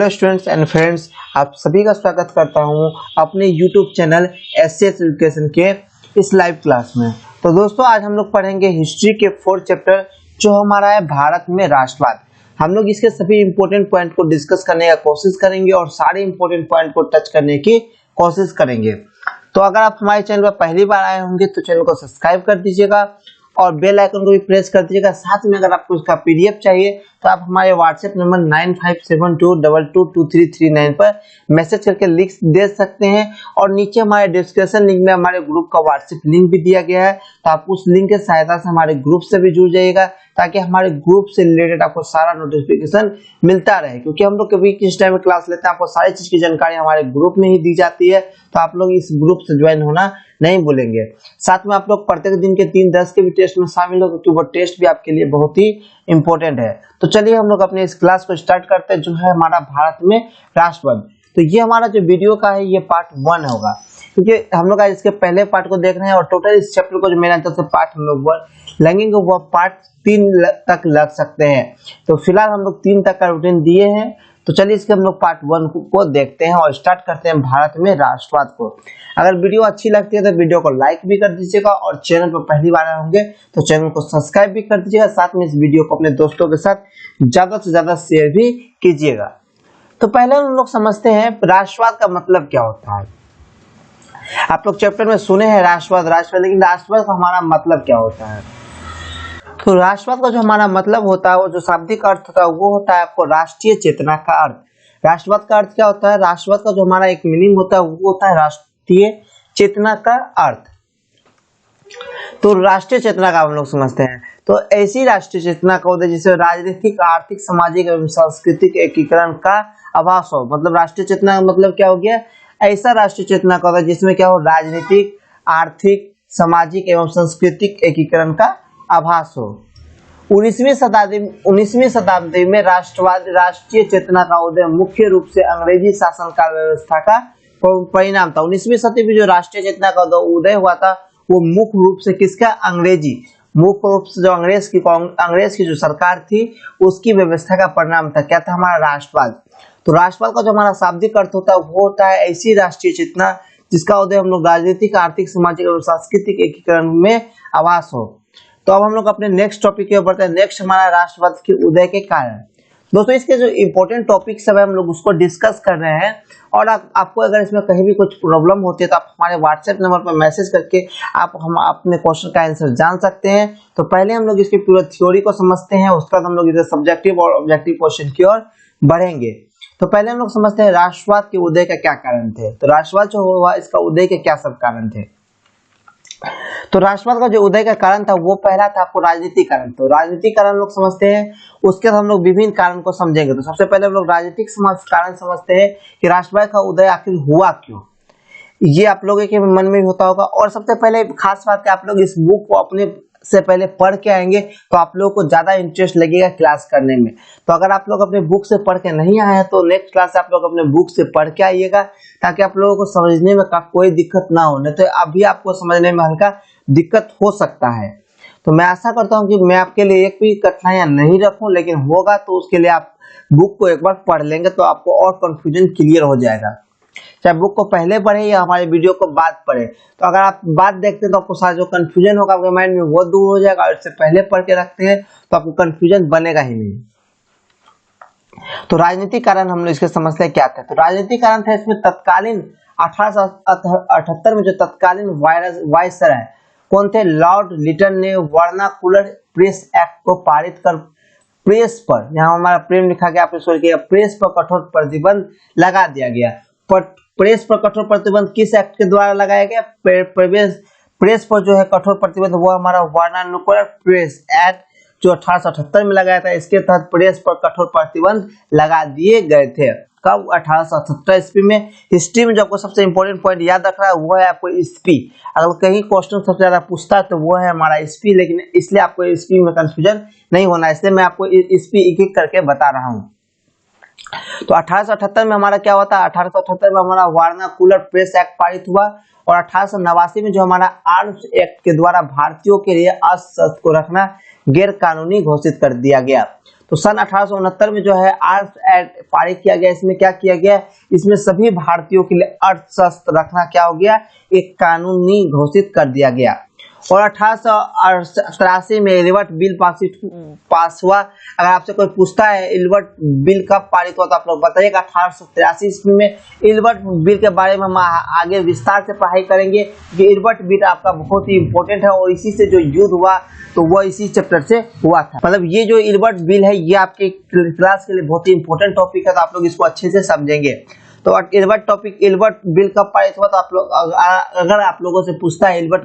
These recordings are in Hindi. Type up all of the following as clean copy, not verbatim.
हेलो स्टूडेंट्स एंड फ्रेंड्स, आप सभी का स्वागत करता हूं अपने यूट्यूब चैनल एसएस एजुकेशन के इस लाइव क्लास में। तो दोस्तों, आज हम लोग पढ़ेंगे हिस्ट्री के 4th चैप्टर जो हमारा है भारत में राष्ट्रवाद। हम लोग इसके सभी इंपॉर्टेंट पॉइंट को डिस्कस करने का कोशिश करेंगे और सारे इंपॉर्टेंट पॉइंट को टच करने की कोशिश करेंगे। तो अगर आप हमारे चैनल पर पहली बार आए होंगे तो चैनल को सब्सक्राइब कर दीजिएगा और बेल आइकन को भी प्रेस कर दीजिएगा। साथ में अगर आपको इसका पीडीएफ चाहिए तो आप हमारे व्हाट्सएप नंबर 9572222339 पर मैसेज करके लिंक दे सकते हैं और नीचे हमारे डिस्क्रिप्शन लिंक में हमारे ग्रुप का व्हाट्सएप लिंक भी दिया गया है। तो आप उस लिंक के सहायता से हमारे ग्रुप से भी जुड़ जाइएगा ताकि हमारे ग्रुप से रिलेटेड आपको सारा नोटिफिकेशन मिलता रहे, क्योंकि हम लोग कभी किस टाइम में क्लास लेते हैं आपको सारी चीज की जानकारी हमारे ग्रुप में ही दी जाती है। तो आप लोग इस ग्रुप से ज्वाइन होना नहीं भूलेंगे। साथ में आप लोग प्रत्येक दिन के 3-10 के भी टेस्ट में शामिल हो, क्योंकि वो टेस्ट भी आपके लिए बहुत ही इंपॉर्टेंट है। तो चलिए हम लोग अपने इस क्लास को स्टार्ट करते हैं जो है हमारा भारत में राष्ट्रवाद। तो ये हमारा जो वीडियो का है ये पार्ट 1 होगा, क्योंकि हम लोग आज इसके पहले पार्ट को देख रहे हैं और टोटल इस चैप्टर को जो मेरे अंतर से पार्ट हम लोग लगेंगे वो पार्ट 3 तक लग सकते हैं। तो फिलहाल हम लोग 3 तक का रूटीन दिए हैं। तो चलिए इसके हम लोग पार्ट 1 को देखते हैं और स्टार्ट करते हैं भारत में राष्ट्रवाद को। अगर वीडियो अच्छी लगती है तो वीडियो को लाइक भी कर दीजिएगा और चैनल पर पहली बार आए होंगे तो चैनल को सब्सक्राइब भी कर दीजिएगा। साथ में इस वीडियो को अपने दोस्तों के साथ ज्यादा से ज्यादा शेयर भी कीजिएगा। तो पहले हम लोग समझते हैं राष्ट्रवाद का मतलब क्या होता है। आप लोग चैप्टर में सुने हैं राष्ट्रवाद, लेकिन राष्ट्रवाद का हमारा मतलब क्या होता है। तो राष्ट्रवाद का जो हमारा मतलब होता है, वो जो शाब्दिक अर्थ होता है वो होता है आपको राष्ट्रीय चेतना का अर्थ। राष्ट्रवाद का अर्थ क्या होता है? राष्ट्रवाद का जो हमारा एक मीनिंग होता है वो होता है राष्ट्रीय चेतना का अर्थ। तो राष्ट्रीय चेतना का हम लोग समझते हैं तो ऐसी राष्ट्रीय चेतना का होता है जिससे राजनीतिक, आर्थिक, सामाजिक एवं सांस्कृतिक एकीकरण का आभास हो। मतलब राष्ट्रीय चेतना का मतलब क्या हो गया? ऐसा राष्ट्रीय चेतना का होता है जिसमें क्या हो, राजनीतिक, आर्थिक, सामाजिक एवं सांस्कृतिक एकीकरण का आभास हो। 19वीं शताब्दी में राष्ट्रवाद राष्ट्रीय चेतना का उदय मुख्य रूप से अंग्रेजी शासनकाल व्यवस्था का परिणाम था। 19वीं शताब्दी में जो राष्ट्रीय चेतना का उदय हुआ था वो मुख्य रूप से किसका? अंग्रेजी, मुख्य रूप से जो अंग्रेज की जो सरकार थी उसकी व्यवस्था का परिणाम था। क्या था? हमारा राष्ट्रवाद। तो राष्ट्रवाद का जो हमारा शाब्दिक अर्थ होता है वो होता है ऐसी राष्ट्रीय चेतना जिसका उदय हम लोग राजनीतिक, आर्थिक, सामाजिक और सांस्कृतिक एकीकरण में आभास हो। तो अब हम लोग अपने नेक्स्ट टॉपिक की ओर बढ़ते हैं। नेक्स्ट हमारा राष्ट्रवाद के उदय के कारण। दोस्तों, इसके जो इंपॉर्टेंट टॉपिक्स सब है हम लोग उसको डिस्कस कर रहे हैं और आपको अगर इसमें कहीं भी कुछ प्रॉब्लम होती है तो आप हमारे व्हाट्सएप नंबर पर मैसेज करके आप हम अपने क्वेश्चन का आंसर जान सकते हैं। तो पहले हम लोग इसकी पूरी थ्योरी को समझते हैं, उसके बाद हम लोग इधर सब्जेक्टिव और ऑब्जेक्टिव क्वेश्चन की ओर बढ़ेंगे। तो पहले हम लोग समझते हैं राष्ट्रवाद के उदय का क्या कारण थे। तो राष्ट्रवाद जो हुआ इसका उदय के क्या सब कारण थे। तो राष्ट्रवाद का जो उदय का कारण था वो पहला था आपको राजनीतिक कारण। तो राजनीतिक कारण लोग समझते हैं, उसके बाद हम लोग विभिन्न कारण को समझेंगे। तो सबसे पहले हम लोग राजनीतिक कारण समझते हैं कि राष्ट्रवाद का उदय आखिर हुआ क्यों, ये आप लोगों के मन में भी होता होगा। और सबसे पहले खास बात है, आप लोग इस बुक को अपने से पहले पढ़ के आएंगे तो आप लोगों को ज्यादा इंटरेस्ट लगेगा क्लास करने में। तो अगर आप लोग अपने बुक से पढ़ के नहीं आए हैं तो नेक्स्ट क्लास आप लोग अपने बुक से पढ़ के आइएगा ताकि आप लोगों को समझने में कोई दिक्कत ना हो। नहीं तो अभी आपको समझने में हल्का दिक्कत हो सकता है। तो मैं आशा करता हूं कि मैं आपके लिए एक भी कठिनाइयां नहीं रखूं, लेकिन होगा तो उसके लिए आप बुक को एक बार पढ़ लेंगे तो आपको और कंफ्यूजन क्लियर हो जाएगा। चाहे बुक को पहले पढ़े या हमारे वीडियो को बाद पढ़े, तो अगर आप बाद देखते हैं तो आपको सारा जो कंफ्यूजन होगा आपके माइंड में वो दूर हो जाएगा। और इससे पहले पढ़ के रखते हैं तो आपको कंफ्यूजन बनेगा ही नहीं। तो राजनीतिक कारण हम लोग इसके समझते हैं क्या थे। तो राजनीतिक कारण था इसमें तत्कालीन 1878 में जो तत्कालीन वायसराय कौन थे? लॉर्ड लिटन ने वर्नाकुलर प्रेस एक्ट को पारित कर प्रेस पर, यहाँ हमारा प्रेम लिखा गया, आपने सॉरी किया, प्रेस पर कठोर प्रतिबंध लगा दिया गया। प्रेस पर कठोर प्रतिबंध किस एक्ट के द्वारा लगाया गया? प्रेस पर जो है कठोर प्रतिबंध वो हमारा वर्नाकुलर प्रेस एक्ट जो 1878 में लगाया था, इसके तहत प्रेस पर कठोर प्रतिबंध लगा दिए गए थे। कब? 1878 ईस्वी में। हिस्ट्री में जो आपको सबसे इंपॉर्टेंट पॉइंट याद रखना है वो है आपको ईस्वी। अगर कहीं क्वेश्चन सबसे ज्यादा पूछता है तो वो है हमारा ईस्वी, लेकिन इसलिए आपको ईस्वी में कंफ्यूजन नहीं होना, इसलिए मैं आपको ईस्वी एक एक करके बता रहा हूँ। तो 1878 में हमारा क्या हुआ था? 1878 में हमारा वर्नाकुलर प्रेस एक्ट पारित हुआ और 1889 में जो हमारा आर्म्स एक्ट के द्वारा भारतीयों के लिए अस्त्र को रखना गैर कानूनी घोषित कर दिया गया। तो सन 1869 में जो है आर्म्स एक्ट पारित किया गया। इसमें क्या किया गया, इसमें सभी भारतीयों के लिए अर्थशस्त्र रखना क्या हो गया, एक कानूनी घोषित कर दिया गया। और 1883 में इल्बर्ट बिल पास हुआ। अगर आपसे कोई पूछता है इल्बर्ट बिल कब पारित हुआ तो आप लोग बताइएगा 1883 ईस्वी में। इल्बर्ट बिल के बारे में हम आगे विस्तार से पढ़ाई करेंगे कि इल्बर्ट बिल आपका बहुत ही इंपॉर्टेंट है और इसी से जो युद्ध हुआ तो वह इसी चैप्टर से हुआ था। मतलब ये जो इल्बर्ट बिल है ये आपके क्लास के लिए बहुत ही इंपॉर्टेंट टॉपिक है, तो आप लोग इसको अच्छे से समझेंगे। तो इल्बर्ट बिल कब पारित हुआ तो आप लोग अगर आप लोगों से पूछता है इल्बर्ट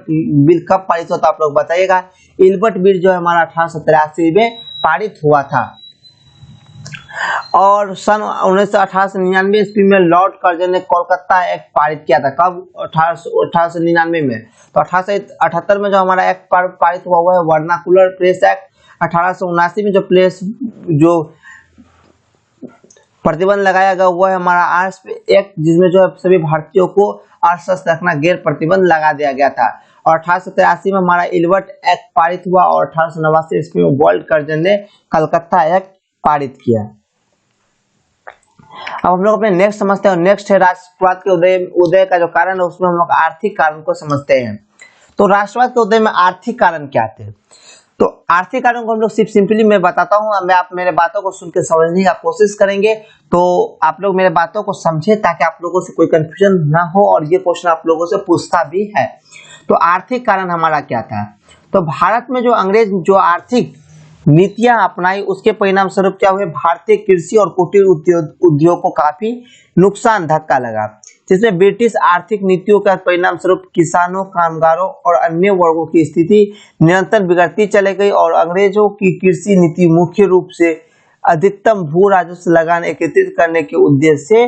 बिल कब पारित हुआ तो आप लोग बताइएगा इल्बर्ट बिल जो है हमारा 1883 में पारित हुआ था। और सन 1899 ईस्वी में लॉर्ड कर्जन ने कोलकाता एक्ट पारित किया था। कब, 1899 में। तो 1878 में जो हमारा एक्ट पारित हुआ हुआ है वर्नाकुलर प्रेस एक्ट। 1879 में जो प्रेस जो प्रतिबंध लगाया गया हुआ है हमारा आर्म्स एक्ट, जिसमें जो है सभी भारतीयों को अर्थशस्त्र रखना गैर प्रतिबंध लगा दिया गया था। और 1883 में हमारा इल्बर्ट एक्ट पारित हुआ और 1889 ईस्वी में वर्ल्ड कर्जन ने कलकत्ता एक्ट पारित किया। अब हम लोग अपने नेक्स्ट समझते हैं। नेक्स्ट है राष्ट्रवाद के उदय का जो कारण है उसमें हम लोग आर्थिक कारण को समझते हैं। तो राष्ट्रवाद के उदय में आर्थिक कारण क्या थे, तो आर्थिक कारण को हम लोग सिंपली मैं बताता हूँ, आप मेरे बातों को सुन के समझने की कोशिश करेंगे तो आप लोग मेरे बातों को समझे ताकि आप लोगों से कोई कंफ्यूजन ना हो और ये क्वेश्चन आप लोगों से पूछता भी है। तो आर्थिक कारण हमारा क्या था, तो भारत में जो अंग्रेज जो आर्थिक नीतियां अपनाई उसके परिणाम स्वरूप क्या हुए, भारतीय कृषि और कुटीर उद्योग को काफी नुकसान धक्का लगा, जिसमें ब्रिटिश आर्थिक नीतियों का परिणाम स्वरूप किसानों, कामगारों और अन्य वर्गों की स्थिति निरंतर बिगड़ती चली गई और अंग्रेजों की कृषि नीति मुख्य रूप से अधिकतम भू राजस्व लगान एकत्रित करने के उद्देश्य से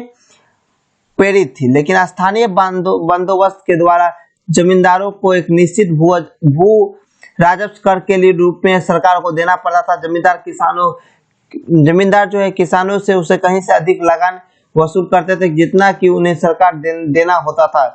प्रेरित थी। लेकिन स्थानीय बंदोबस्त के द्वारा जमींदारों को एक निश्चित भू राजस्व कर के लिए रूप में सरकार को देना पड़ता था। जमींदार जो है किसानों से उसे कहीं से अधिक लगान वसूल करते थे जितना कि उन्हें सरकार देना होता था।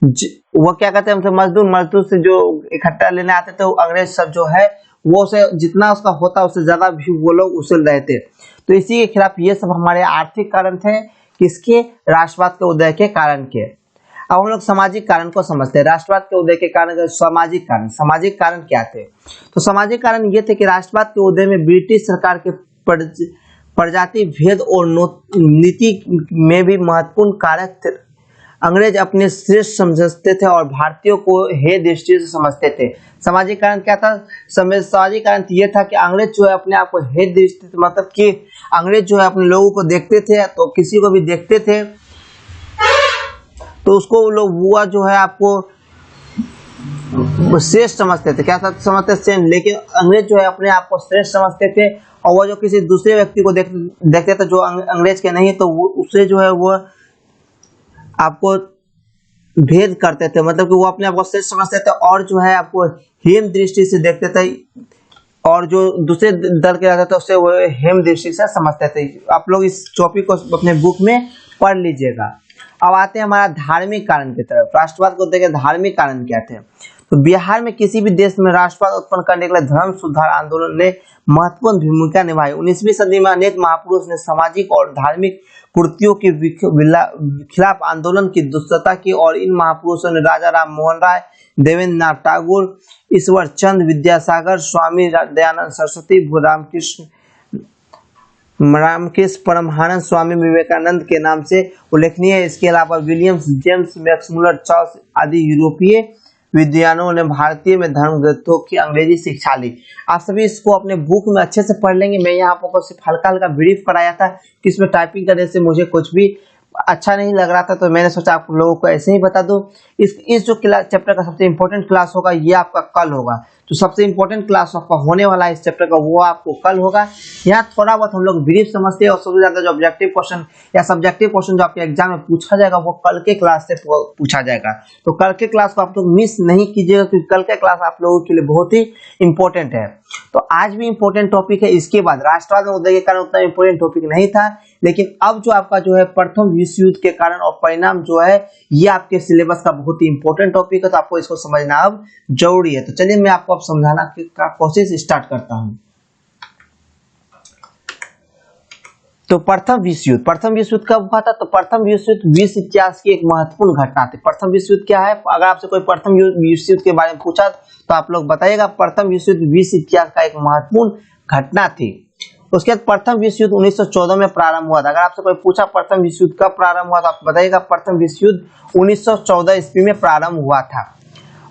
वो क्या कहते हैं, हमसे मजदूर से जो इकट्ठा लेने आते थे वो अंग्रेज सब जो है वो उसे जितना उसका होता उससे ज्यादा भी वो लोग उसूल रहे थे। तो इसी के खिलाफ ये सब हमारे आर्थिक कारण थे, किसके, राष्ट्रवाद के उदय के कारण के। अब हम लोग सामाजिक कारण को समझते हैं। राष्ट्रवाद के उदय के कारण सामाजिक कारण क्या थे, तो सामाजिक कारण ये थे कि राष्ट्रवाद के उदय में ब्रिटिश सरकार के प्रजाति भेद और नीति में भी महत्वपूर्ण कारक थे। अंग्रेज अपने श्रेष्ठ समझते थे और भारतीयों को हे दृष्टि से समझते थे। सामाजिक कारण क्या था, सामाजिक कारण ये था कि अंग्रेज जो है अपने आप को हे दृष्टि, मतलब कि अंग्रेज जो है अपने लोगों को देखते थे तो किसी को भी देखते थे तो उसको लोग बुआ जो है आपको श्रेष्ठ समझते थे, क्या समझते थे, लेकिन अंग्रेज जो है अपने आप को श्रेष्ठ समझते थे और वो जो किसी दूसरे व्यक्ति को देखते थे जो अंग्रेज के नहीं तो उससे जो है वो आपको भेद करते थे, मतलब कि वो अपने आप को श्रेष्ठ समझते थे और जो है आपको हेम दृष्टि से देखते थे और जो दूसरे दल के रहते थे उससे वो हेम दृष्टि से समझते थे। आप लोग इस टॉपिक को अपने बुक में पढ़ लीजिएगा। अब आते हैं हमारा धार्मिक कारण की तरफ। राष्ट्रवाद को देखें धार्मिक कारण क्या थे, तो बिहार में किसी भी देश में राष्ट्रवाद उत्पन्न करने के लिए धर्म सुधार आंदोलन ने महत्वपूर्ण भूमिका निभाई। 19वीं सदी में अनेक महापुरुष ने सामाजिक और धार्मिक कुरीतियों के खिलाफ आंदोलन की दुष्टता की और इन महापुरुषों ने राजा राम मोहन राय, देवेंद्र नाथ टैगोर, ईश्वर चंद्र विद्यासागर, स्वामी दयानंद सरस्वती, रामकृष्ण परमहंस, स्वामी विवेकानंद के नाम से उल्लेखनीय है। इसके अलावा Williams, James, Max Muller, Charles आदि यूरोपीय विद्वानों ने भारतीय में धर्म ग्रंथों की अंग्रेजी शिक्षा ली। आप सभी इसको अपने बुक में अच्छे से पढ़ लेंगे। मैं यहाँ आपको सिर्फ हल्का हल्का ब्रीफ कराया था कि इसमें टाइपिंग करने से मुझे कुछ भी अच्छा नहीं लग रहा था तो मैंने सोचा आप लोगों को ऐसे ही बता दूं। इस जो क्लास चैप्टर का सबसे इंपॉर्टेंट क्लास होगा ये आपका कल होगा, तो सबसे इंपॉर्टेंट क्लास आपका होने वाला है इस चैप्टर का वो आपको कल होगा। यहाँ थोड़ा बहुत हम लोग ब्रीफ समझते हैं और सबसे ज्यादा जो ऑब्जेक्टिव क्वेश्चन या सब्जेक्टिव क्वेश्चन जो आपके एग्जाम में पूछा जाएगा वो कल के क्लास से पूछा जाएगा। तो कल के क्लास को आप लोग मिस नहीं कीजिएगा क्योंकि कल के क्लास आप लोगों के लिए बहुत ही इंपॉर्टेंट है। तो आज भी इंपॉर्टेंट टॉपिक है। इसके बाद राष्ट्रवाद में उदय के कारण उतना इंपॉर्टेंट टॉपिक नहीं था, लेकिन अब जो आपका जो है प्रथम विश्व युद्ध के कारण और परिणाम जो है ये आपके सिलेबस का बहुत ही इंपॉर्टेंट टॉपिक है, तो आपको इसको समझना अब जरूरी है। तो चलिए मैं आपको अब समझाना का कोशिश स्टार्ट करता हूं। तो प्रथम विश्व युद्ध कब हुआ था? तो प्रथम विश्व युद्ध विश्व इतिहास की एक महत्वपूर्ण घटना थी। प्रथम विश्व युद्ध क्या है? अगर आपसे कोई प्रथम विश्व युद्ध के बारे में पूछा तो आप लोग बताइएगा प्रथम विश्व युद्ध विश्व इतिहास का एक महत्वपूर्ण घटना थी। उसके बाद प्रथम विश्व युद्ध 1914 में प्रारंभ हुआ था। अगर आपसे कोई पूछा प्रथम विश्व युद्ध कब प्रारंभ हुआ तो आप बताइएगा प्रथम विश्व युद्ध 1914 ईस्वी में प्रारंभ हुआ था।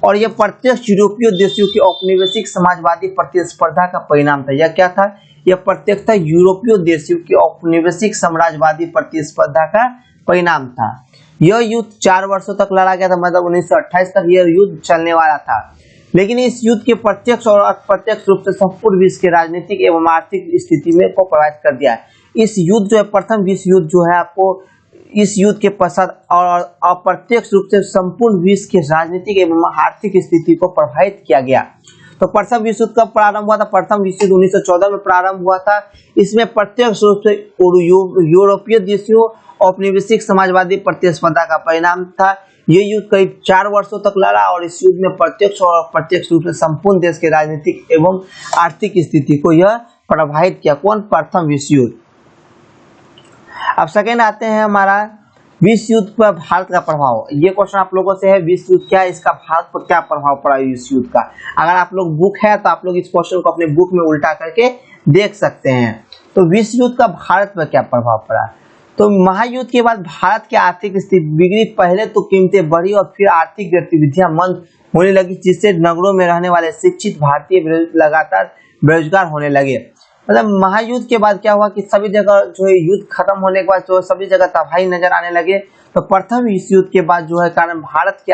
और यह प्रत्यक्ष यूरोपीय देशों की औपनिवेशिक समाजवादी प्रतिस्पर्धा का परिणाम था। यह क्या था? यह प्रत्यक्षतः यूरोपीय देशों की औपनिवेशिक साम्राज्यवादी प्रतिस्पर्धा का परिणाम था। यह युद्ध 4 वर्षों तक लड़ा गया था, मतलब 1928 तक यह युद्ध चलने वाला था। लेकिन इस युद्ध के प्रत्यक्ष और अप्रत्यक्ष रूप से संपूर्ण विश्व के राजनीतिक एवं आर्थिक स्थिति में को प्रभावित कर दिया है। इस युद्ध जो है प्रथम विश्व युद्ध जो है आपको इस युद्ध के पश्चात और अप्रत्यक्ष रूप से संपूर्ण विश्व के राजनीतिक एवं आर्थिक स्थिति को प्रभावित किया गया। तो प्रथम विश्व युद्ध कब प्रारंभ हुआ था? प्रथम विश्व युद्ध 1914 में प्रारंभ हुआ था। इसमें प्रत्यक्ष रूप से यूरोपीय देशों औपनिवेशिक समाजवादी प्रतिस्पर्धा का परिणाम था। ये युद्ध करीब 4 वर्षों तक लड़ा और इस युद्ध में प्रत्यक्ष और अप्रत्यक्ष रूप से संपूर्ण देश के राजनीतिक एवं आर्थिक स्थिति को यह प्रभावित किया। कौन? प्रथम विश्व युद्ध। अब सेकेंड आते हैं हमारा विश्व युद्ध पर भारत का प्रभाव। ये क्वेश्चन आप लोगों से है, विश्व युद्ध क्या है, इसका भारत पर क्या प्रभाव पड़ा विश्व युद्ध का। अगर आप लोग बुक है तो आप लोग इस क्वेश्चन को अपने बुक में उल्टा करके देख सकते हैं। तो विश्व युद्ध का भारत पर क्या प्रभाव पड़ा? तो महायुद्ध के बाद भारत की आर्थिक स्थिति बिगड़ी। पहले तो कीमतें बढ़ी और फिर आर्थिक गतिविधियां मंद होने लगी, जिससे नगरों में रहने वाले शिक्षित भारतीय लगातार बेरोजगार होने लगे। मतलब महायुद्ध के बाद क्या हुआ कि सभी जगह जो है युद्ध खत्म होने के बाद जो सभी जगह तबाही नजर आने लगे। तो प्रथम विश्व युद्ध के बाद जो है कारण भारत की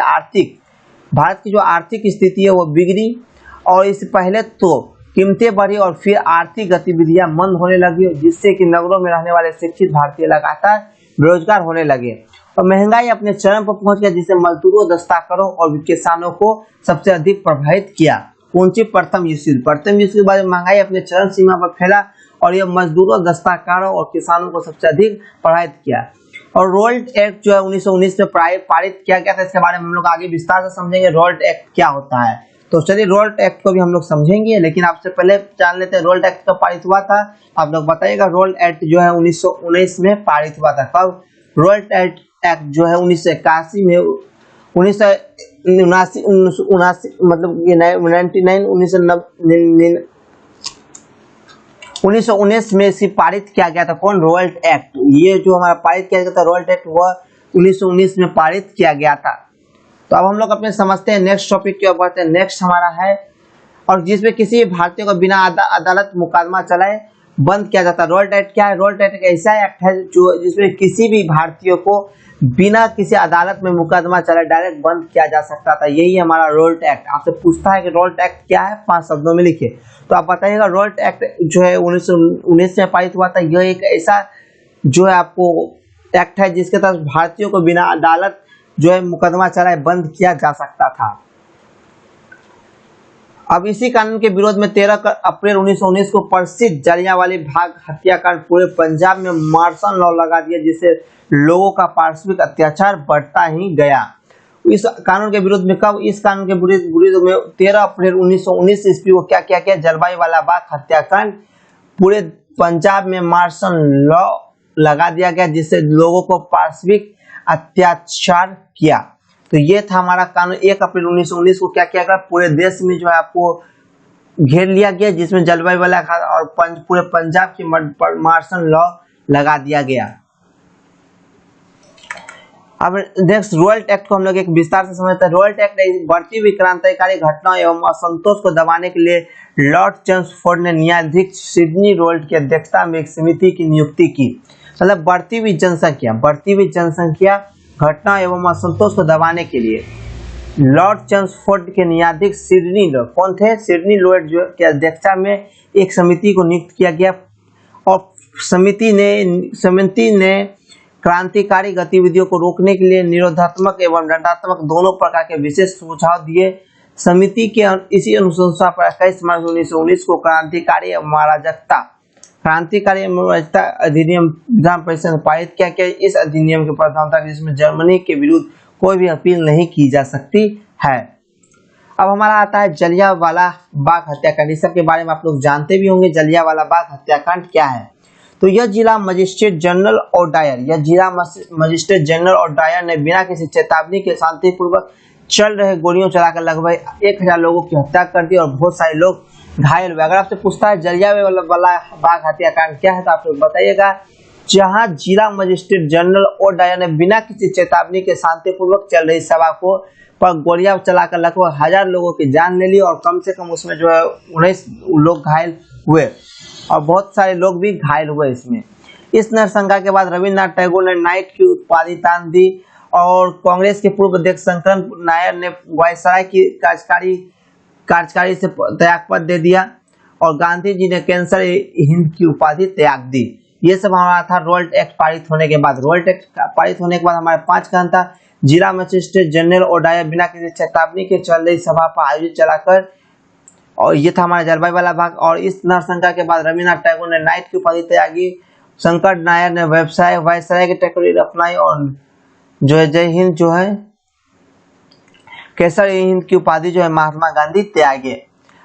जो आर्थिक स्थिति है वो बिगड़ी और इससे पहले तो कीमतें बढ़ी और फिर आर्थिक गतिविधियां मंद होने लगी, जिससे कि नगरों में रहने वाले शिक्षित भारतीय लगातार बेरोजगार होने लगे और महंगाई अपने चरम पर पहुंच गया, जिससे मजदूरों, दस्तकारों और किसानों को सबसे अधिक प्रभावित किया। कौन सी? प्रथम विश्व युद्ध। प्रथम विश्व के बाद महंगाई अपने चरम सीमा पर फैला और यह मजदूरों, दस्तकारों और किसानों को सबसे अधिक प्रभावित किया। और रोल्ट एक्ट जो है 1919 में पारित किया गया था। इसके बारे में हम लोग आगे विस्तार से समझेंगे रोल्ट एक्ट क्या होता है। तो चलिए रोल्ट एक्ट को भी हम लोग समझेंगे, लेकिन आपसे पहले जान लेते हैं रोल्ट एक्ट कब पारित हुआ था। आप लोग बताइएगा। रोल्ट एक्ट जो है 1919 में पारित हुआ था। कब? रोल्ट एक्ट जो है 1981 में 1979 मतलब 1919 में इसे पारित किया गया था। कौन? Raoult act. ये जो हमारा पारित किया गया था रोल्ट एक्ट वह 1919 में पारित किया गया था। तो अब हम लोग अपने समझते हैं नेक्स्ट टॉपिक की ओर बढ़ते हैं। नेक्स्ट हमारा है और जिसमें किसी भारतीय को बिना अदालत मुकदमा चलाए बंद किया जाता है। रोल्ट एक्ट क्या है? रोल्ट एक्ट एक ऐसा एक्ट है जो जिसमें किसी भी भारतीय को बिना किसी अदालत में मुकदमा चलाए डायरेक्ट बंद किया जा सकता था। यही हमारा रोल्ट एक्ट। आपसे पूछता है कि रोल्ट एक्ट क्या है, 5 शब्दों में लिखिए। तो आप बताइएगा। रोल्ट एक्ट जो है 1919 में पारित हुआ था। यह एक ऐसा जो है आपको एक्ट है जिसके तहत भारतीयों को बिना अदालत जो है मुकदमा चलाए बंद किया जा सकता था। अब इसी कानून के विरोध में 13 अप्रैल 1919 को प्रसिद्ध जलियांवाला बाग हत्याकांड पूरे पंजाब में मार्शल लॉ लगा दिया, जिससे लोगों का पार्श्विक अत्याचार बढ़ता ही गया। इस कानून के विरोध में कब? इस कानून के विरोध में 13 अप्रैल 1919 ईस्वी को क्या किया गया? जलियांवाला बाग हत्याकांड पूरे पंजाब में मार्शल लॉ लगा दिया गया, जिससे लोगों को पार्श्विक अत्याचार किया। तो ये था हमारा कानून। 1 अप्रैल 1919 को क्या किया गया? पूरे देश में जो है आपको घेर लिया गया, जिसमें जलियांवाला और पूरे पंजाब की मार्शल लॉ लगा दिया गया। अब नेक्स्ट रोल्ट एक्ट को हम लोग एक विस्तार से समझते हैं। रोल्ट एक्ट बढ़ती हुई क्रांतिकारी घटनाओं एवं असंतोष को दबाने के लिए लॉर्ड चेम्सफोर्ड ने न्यायाधीश सिडनी रोल्ट की अध्यक्षता में एक समिति की नियुक्ति की। मतलब बढ़ती हुई जनसंख्या घटना एवं असंतोष को दबाने के लिए लॉर्ड चेम्सफोर्ड के न्यायाधीश सिडनी लोड। कौन थे? सिडनी लोड जो की अध्यक्षता में एक समिति को नियुक्त किया गया और समिति ने क्रांतिकारी गतिविधियों को रोकने के लिए निरोधात्मक एवं दंडात्मक दोनों प्रकार के विशेष सुझाव दिए। समिति के इसी अनुशंसा पर 21 मार्च 1919 को क्रांतिकारी अधिनियम विधान परिषद में पारित किया गया। इस अधिनियम के प्रावधान था जिसमें जर्मनी के विरुद्ध कोई भी अपील नहीं की जा सकती है। अब हमारा आता है जलियांवाला बाग हत्याकांड। इस सब के बारे में आप लोग जानते भी होंगे। जलियांवाला बाग हत्याकांड क्या है? तो यह जिला मजिस्ट्रेट जनरल और डायर, यह जिला मजिस्ट्रेट जनरल और डायर ने बिना किसी चेतावनी के शांतिपूर्वक चल रहे गोलियों चलाकर लगभग 1000 लोगों की हत्या कर दी और बहुत सारे लोग घायल हुए। अगर आपसे पूछता है जलियांवाला बाग हत्याकांड क्या है तो आप लोग बताइएगा, जहां जिला मजिस्ट्रेट जनरल और डायर ने बिना किसी चेतावनी के शांतिपूर्वक चल रही सभा को पर गोलियां चलाकर लगभग 1000 लोगों की जान ले ली और कम से कम उसमें जो है 19 लोग घायल हुए और बहुत सारे लोग भी घायल हुए इसमें। इस नरसंहार के बाद रविन्द्रनाथ टैगोर ने नाइट की उपाधि तान दी और कांग्रेस के पूर्व अध्यक्ष शंकर नायर ने वायसराय की कार्यकारी से त्यागपत्र दे दिया और गांधी जी ने कैंसर हिंद की उपाधि त्याग दी। ये सब हमारा था रोल्ट एक्ट पारित होने के बाद। रोल्ट एक्ट पारित होने के बाद हमारे 5 कारण था, जिला मजिस्ट्रेट जनरल और डायर बिना किसी चेतावनी के चल रही सभा पर आयोजित चलाकर, और ये था हमारा जलवायु भाग। और इस नरसंहार के बाद रविन्द्रनाथ टैगोर ने नाइट की उपाधि त्यागी, शंकर नायर ने वायसराय की टिकट अपनाई और जो है जय हिंद जो है कैसर हिंद की उपाधि जो है महात्मा गांधी त्यागे।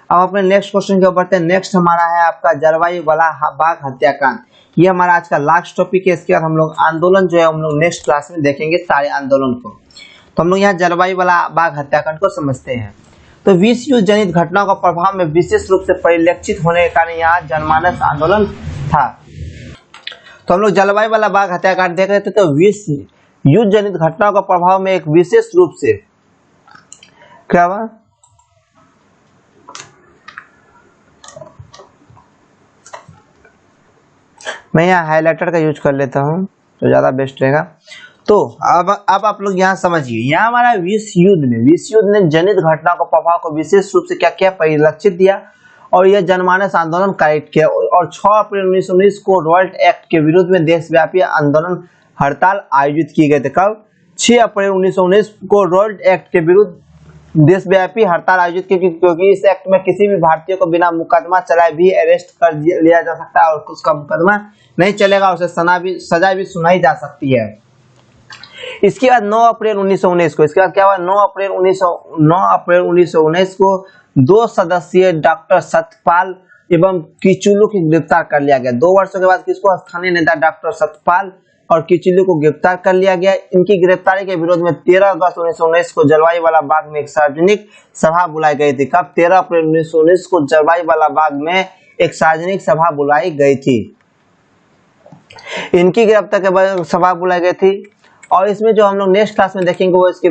अब अपने नेक्स्ट क्वेश्चन की ओर बढ़ते हैं। नेक्स्ट हमारा है आपका जलवायु वाला बाग हत्याकांड। ये हमारा आज का लास्ट टॉपिक है। इसके बाद हम लोग आंदोलन जो है हम लोग नेक्स्ट क्लास में देखेंगे सारे आंदोलन को। तो हम लोग यहाँ जलवायु वाला बाग हत्याकांड को समझते हैं। तो विश्व युद्ध जनित घटनाओं का प्रभाव में विशेष रूप से परिलक्षित होने के कारण यहाँ जनमानस आंदोलन था। तो हम लोग जलवायु वाला बाग हत्याकांड देख रहे थे। तो विश्व युद्ध जनित घटनाओं का प्रभाव में एक विशेष रूप से क्या हुआ, मैं यहाँ हाइलाइटर का यूज कर लेता हूँ तो ज्यादा बेस्ट रहेगा। तो अब आप लोग यहाँ समझिए, यहाँ हमारा विश्व युद्ध ने जनित घटनाओं का प्रभाव को विशेष रूप से क्या क्या परिलक्षित दिया और यह जनमानस आंदोलन कायरत किया। और 6 अप्रैल 1919 को रोल्ट एक्ट के विरुद्ध में देशव्यापी आंदोलन हड़ताल आयोजित किए गए थे। कब? 6 अप्रैल 1919 को रोल्ट एक्ट के विरुद्ध देशव्यापी हड़ताल आयोजित की, क्योंकि इस एक्ट में किसी भी भारतीय को बिना मुकदमा चलाए भी अरेस्ट कर लिया जा सकता है और उसका मुकदमा नहीं चलेगा, उसे सजा भी सुनाई जा सकती है। इसके बाद 9 अप्रैल 1919 को, इसके बाद क्या हुआ, 9 अप्रैल 1919 को 2 सदस्यीय डॉक्टर सत्यपाल एवं किचलू को गिरफ्तार कर लिया गया। 2 वर्षों के बाद किसको, स्थानीय नेता डॉक्टर सत्यपाल और किचलू को गिरफ्तार कर लिया गया। इनकी गिरफ्तारी के विरोध में 13 अगस्त 1919 को जलवायु वाला बाग में एक सार्वजनिक सभा बुलाई गई थी। कब? 13 अप्रैल 1919 को जलवायु वाला बाग में एक सार्वजनिक सभा बुलाई गई थी। इनकी गिरफ्तारी के बाद सभा बुलाई गई थी और इसमें जो हम लोग नेक्स्ट क्लास में देखेंगे वो इसके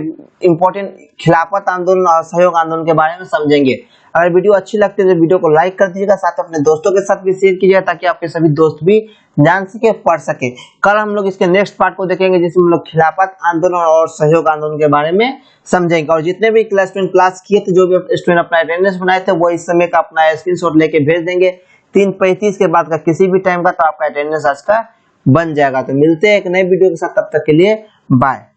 इंपॉर्टेंट खिलाफत आंदोलन और सहयोग आंदोलन के बारे में समझेंगे। अगर वीडियो अच्छी लगती है तो वीडियो को लाइक कर दीजिएगा, साथ अपने दोस्तों के साथ भी शेयर कीजिएगा ताकि आपके सभी दोस्त भी जान सके, पढ़ सके। कल हम लोग इसके नेक्स्ट पार्ट को देखेंगे जिसमें हम लोग खिलाफत आंदोलन और सहयोग आंदोलन के बारे में समझेंगे। और जितने भी स्टूडेंट क्लास किए थे, जो भी स्टूडेंट अपना अटेंडेंस बनाए थे, वो इस समय का अपना स्क्रीनशॉट लेके भेज देंगे। 3:35 के बाद का किसी भी टाइम का, तो आपका अटेंडेंस आज का बन जाएगा। तो मिलते हैं एक नई वीडियो के साथ, तब तक के लिए बाय।